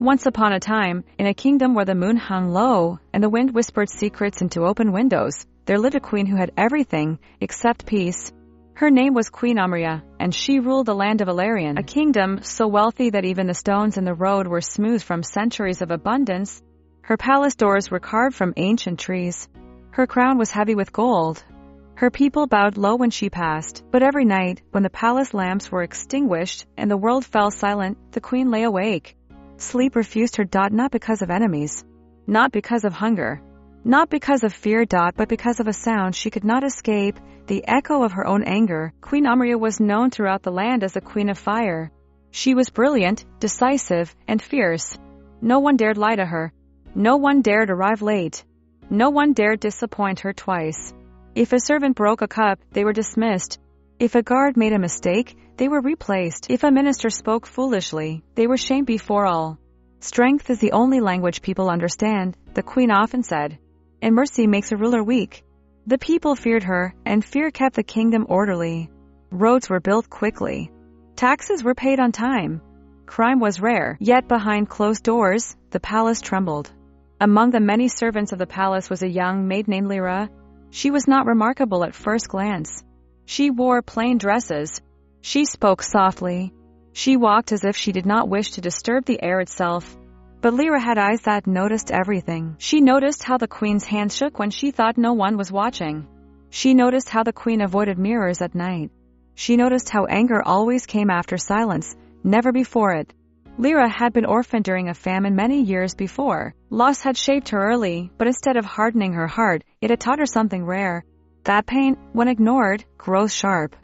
Once upon a time, in a kingdom where the moon hung low and the wind whispered secrets into open windows, there lived a queen who had everything except peace. Her name was Queen Amarya, and she ruled the land of Valerian, a kingdom so wealthy that even the stones in the road were smooth from centuries of abundance. Her palace doors were carved from ancient trees. Her crown was heavy with gold. Her people bowed low when she passed, but every night, when the palace lamps were extinguished and the world fell silent, the queen lay awake. Sleep refused her, not because of enemies, not because of hunger, not because of fear, but because of a sound she could not escape, the echo of her own anger. Queen Amarya was known throughout the land as the Queen of Fire. She was brilliant, decisive, and fierce. No one dared lie to her. No one dared arrive late. No one dared disappoint her twice. If a servant broke a cup, they were dismissed. If a guard made a mistake, they were replaced. If a minister spoke foolishly, they were shamed before all. Strength is the only language people understand, the queen often said, and mercy makes a ruler weak. The people feared her, and fear kept the kingdom orderly. Roads were built quickly. Taxes were paid on time. Crime was rare, yet behind closed doors, the palace trembled. Among the many servants of the palace was a young maid named Lyra. She was not remarkable at first glance. She wore plain dresses. She spoke softly. She walked as if she did not wish to disturb the air itself. But Lyra had eyes that noticed everything. She noticed how the queen's hand shook when she thought no one was watching. She noticed how the queen avoided mirrors at night. She noticed how anger always came after silence, never before it. Lyra had been orphaned during a famine many years before. Loss had shaped her early, but instead of hardening her heart, it had taught her something rare. That pain, when ignored, grows sharp.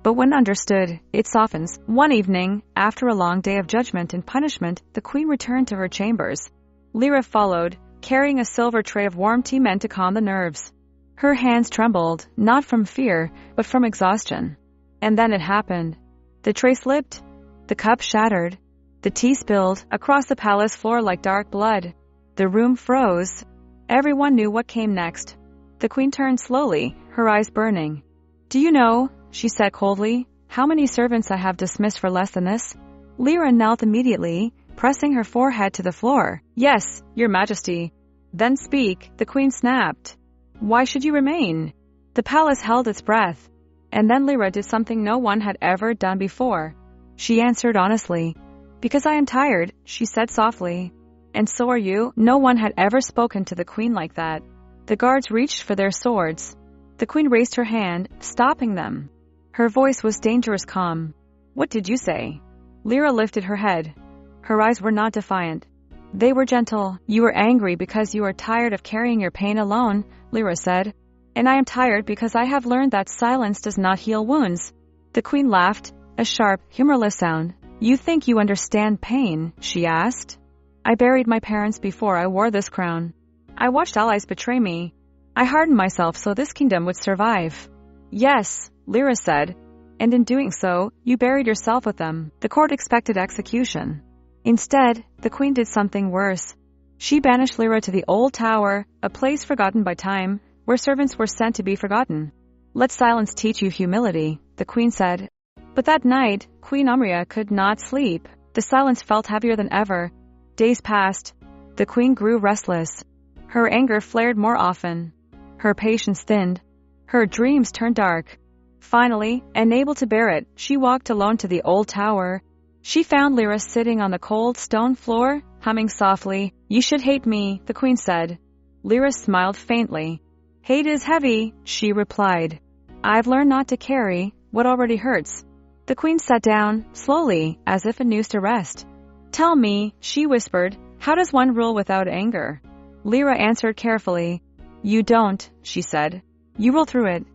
But when understood, it softens. One evening, after a long day of judgment and punishment, the queen returned to her chambers. Lyra followed, carrying a silver tray of warm tea meant to calm the nerves. Her hands trembled, not from fear, but from exhaustion. And then it happened. The tray slipped. The cup shattered. The tea spilled across the palace floor like dark blood. The room froze. Everyone knew what came next. The queen turned slowly, her eyes burning. "Do you know," she said coldly, "how many servants I have dismissed for less than this?" Lyra knelt immediately, pressing her forehead to the floor. "Yes, your majesty." "Then speak," the queen snapped. "Why should you remain?" The palace held its breath. And then Lyra did something no one had ever done before. She answered honestly. "Because I am tired," she said softly. "And so are you." No one had ever spoken to the queen like that. The guards reached for their swords. The queen raised her hand, stopping them. Her voice was dangerous calm. "What did you say?" Lyra lifted her head. Her eyes were not defiant. They were gentle. "You are angry because you are tired of carrying your pain alone," Lyra said. "And I am tired because I have learned that silence does not heal wounds." The queen laughed, a sharp, humorless sound. "You think you understand pain?" she asked. "I buried my parents before I wore this crown. I watched allies betray me. I hardened myself so this kingdom would survive." "Yes," Lyra said, "and in doing so, you buried yourself with them." The court expected execution. Instead, the queen did something worse. She banished Lyra to the old tower, a place forgotten by time, where servants were sent to be forgotten. "Let silence teach you humility," the queen said. But that night, Queen Amarya could not sleep. The silence felt heavier than ever. Days passed. The queen grew restless. Her anger flared more often. Her patience thinned. Her dreams turned dark. Finally, unable to bear it, she walked alone to the old tower. She found Lyra sitting on the cold stone floor, humming softly. "You should hate me," the queen said. Lyra smiled faintly. "Hate is heavy," she replied. "I've learned not to carry what already hurts." The queen sat down, slowly, as if unused to rest. "Tell me," she whispered, "how does one rule without anger?" Lyra answered carefully. "You don't," she said. "You rule through it,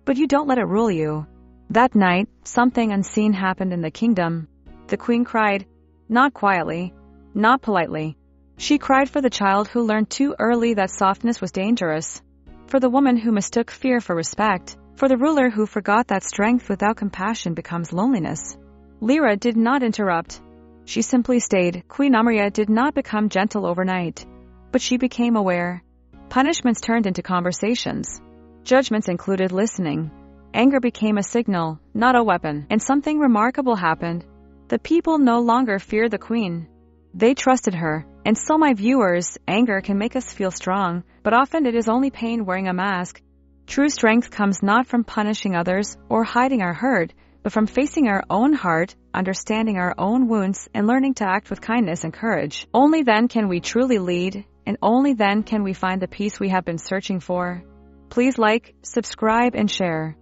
but you don't let it rule you." That night, something unseen happened in the kingdom. The queen cried, not quietly, not politely. She cried for the child who learned too early that softness was dangerous, for the woman who mistook fear for respect, for the ruler who forgot that strength without compassion becomes loneliness. Lyra did not interrupt. She simply stayed. Queen Amarya did not become gentle overnight, but she became aware. Punishments turned into conversations. Judgments included listening. Anger became a signal, not a weapon. And something remarkable happened. The people no longer feared the queen. They trusted her. And so, my viewers, anger can make us feel strong, but often it is only pain wearing a mask. True strength comes not from punishing others or hiding our hurt, but from facing our own heart, understanding our own wounds, and learning to act with kindness and courage. Only then can we truly lead, and only then can we find the peace we have been searching for. Please like, subscribe, and share.